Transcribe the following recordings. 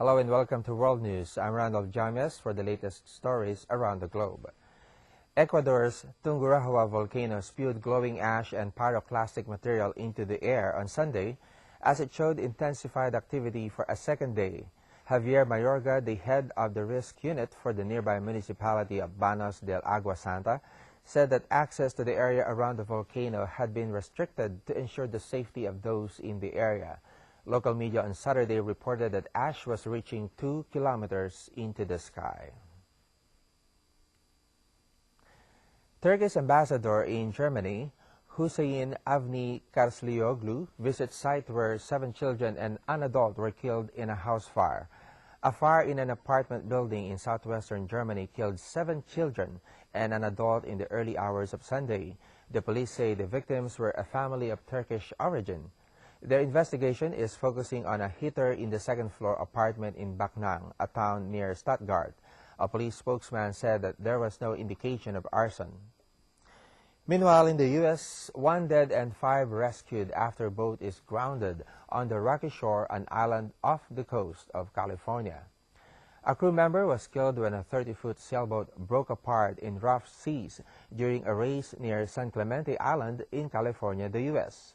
Hello and welcome to World News. I'm Randolf Jamias for the latest stories around the globe. Ecuador's Tungurahua volcano spewed glowing ash and pyroclastic material into the air on Sunday as it showed intensified activity for a second day. Javier Mayorga, the head of the risk unit for the nearby municipality of Banos del Agua Santa, said that access to the area around the volcano had been restricted to ensure the safety of those in the area. Local media on Saturday reported that ash was reaching 2 kilometers into the sky. Turkish ambassador in Germany, Hüseyin Avni Karslioglu, visits site where 7 children and an adult were killed in a house fire. A fire in an apartment building in southwestern Germany killed 7 children and an adult in the early hours of Sunday. The police say the victims were a family of Turkish origin. Their investigation is focusing on a heater in the second-floor apartment in Backnang, a town near Stuttgart. A police spokesman said that there was no indication of arson. Meanwhile, in the U.S., 1 dead and 5 rescued after a boat is grounded on the rocky shore, an island off the coast of California. A crew member was killed when a 30-foot sailboat broke apart in rough seas during a race near San Clemente Island in California, the U.S.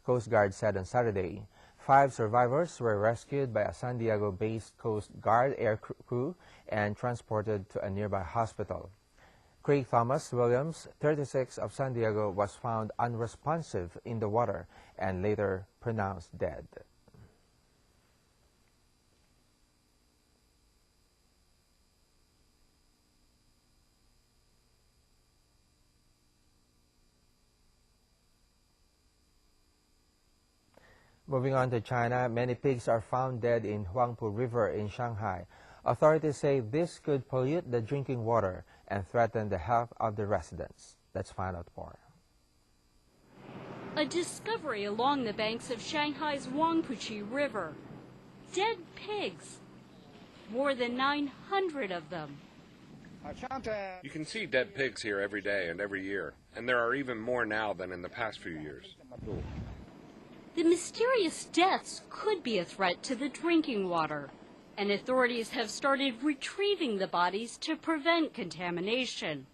Coast Guard said on Saturday, 5 survivors were rescued by a San Diego-based Coast Guard air crew and transported to a nearby hospital. Craig Thomas Williams, 36, of San Diego, was found unresponsive in the water and later pronounced dead. Moving on to China, many pigs are found dead in Huangpu River in Shanghai. Authorities say this could pollute the drinking water and threaten the health of the residents. Let's find out more. A discovery along the banks of Shanghai's Huangpu River. Dead pigs. More than 900 of them. You can see dead pigs here every day and every year, and there are even more now than in the past few years. The mysterious deaths could be a threat to the drinking water, and authorities have started retrieving the bodies to prevent contamination.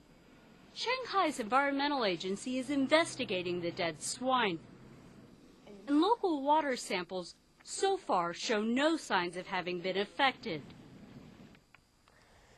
Shanghai's environmental agency is investigating the dead swine, and local water samples so far show no signs of having been affected.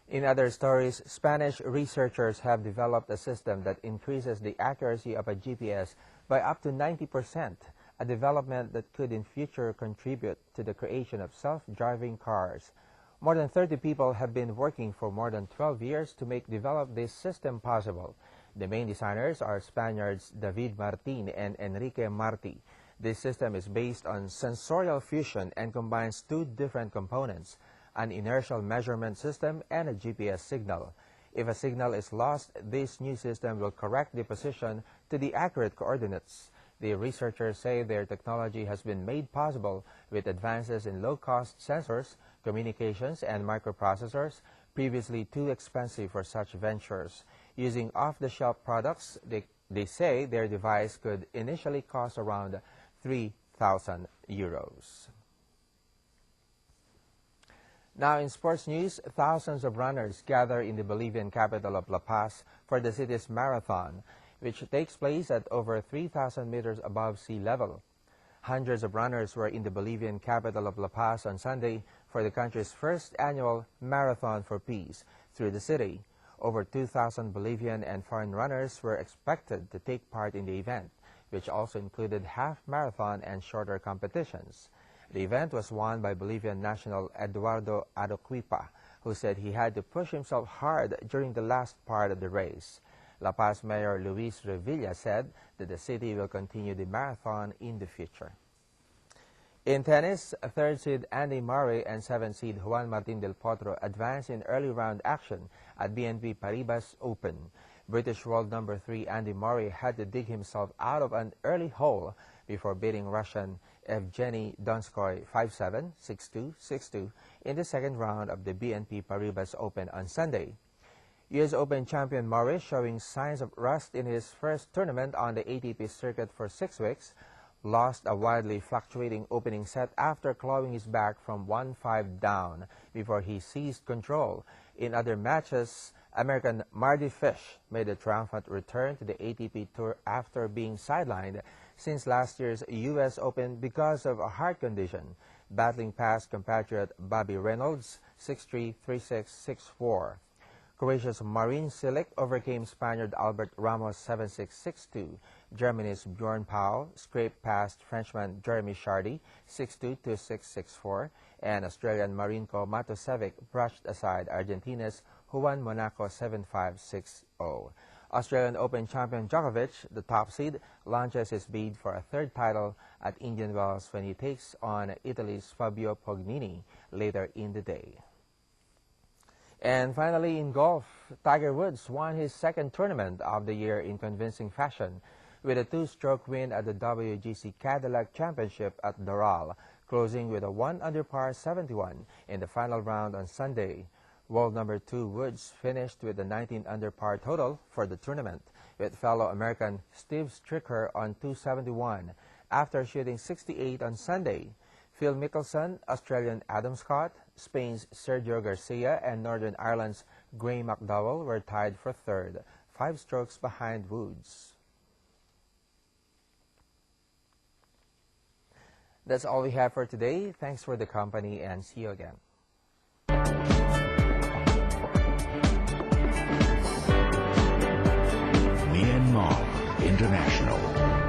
In other stories, Spanish researchers have developed a system that increases the accuracy of a GPS by up to 90%. A development that could in future contribute to the creation of self-driving cars. More than 30 people have been working for more than 12 years to develop this system possible. The main designers are Spaniards David Martin and Enrique Martí. This system is based on sensorial fusion and combines 2 different components, an inertial measurement system and a GPS signal. If a signal is lost, this new system will correct the position to the accurate coordinates. The researchers say their technology has been made possible with advances in low-cost sensors, communications, and microprocessors, previously too expensive for such ventures. Using off-the-shelf products, they say their device could initially cost around 3,000 euros. Now in sports news, thousands of runners gather in the Bolivian capital of La Paz for the city's marathon, which takes place at over 3,000 meters above sea level. Hundreds of runners were in the Bolivian capital of La Paz on Sunday for the country's first annual Marathon for Peace through the city. Over 2,000 Bolivian and foreign runners were expected to take part in the event, which also included half-marathon and shorter competitions. The event was won by Bolivian national Eduardo Adoquipa, who said he had to push himself hard during the last part of the race. La Paz Mayor Luis Revilla said that the city will continue the marathon in the future. In tennis, 3rd seed Andy Murray and 7th seed Juan Martín del Potro advanced in early round action at BNP Paribas Open. British world number 3 Andy Murray had to dig himself out of an early hole before beating Russian Evgeny Donskoy 5-7, 6-2, 6-2 in the second round of the BNP Paribas Open on Sunday. U.S. Open champion Murray showing signs of rust in his first tournament on the ATP circuit for 6 weeks, lost a wildly fluctuating opening set after clawing his back from 1-5 down before he seized control. In other matches, American Mardy Fish made a triumphant return to the ATP Tour after being sidelined since last year's U.S. Open because of a heart condition, battling past compatriot Bobby Reynolds 6-3, 3-6, 6-4. Croatia's Marin Cilic overcame Spaniard Albert Ramos 7-6, 6-2. Germany's Bjorn Pau scraped past Frenchman Jeremy Chardy 6-2, 2-6, 6-4. And Australian Marinko Matosevic brushed aside Argentina's Juan Monaco 7-5, 6-0. Australian Open champion Djokovic, the top seed, launches his bid for a third title at Indian Wells when he takes on Italy's Fabio Fognini later in the day. And finally, in golf, Tiger Woods won his second tournament of the year in convincing fashion with a two-stroke win at the WGC Cadillac Championship at Doral, closing with a 1-under-par 71 in the final round on Sunday. World number 2 Woods finished with a 19-under-par total for the tournament, with fellow American Steve Stricker on 271 after shooting 68 on Sunday. Phil Mickelson, Australian Adam Scott, Spain's Sergio Garcia, and Northern Ireland's Gray McDowell were tied for third, 5 strokes behind Woods. That's all we have for today. Thanks for the company and see you again.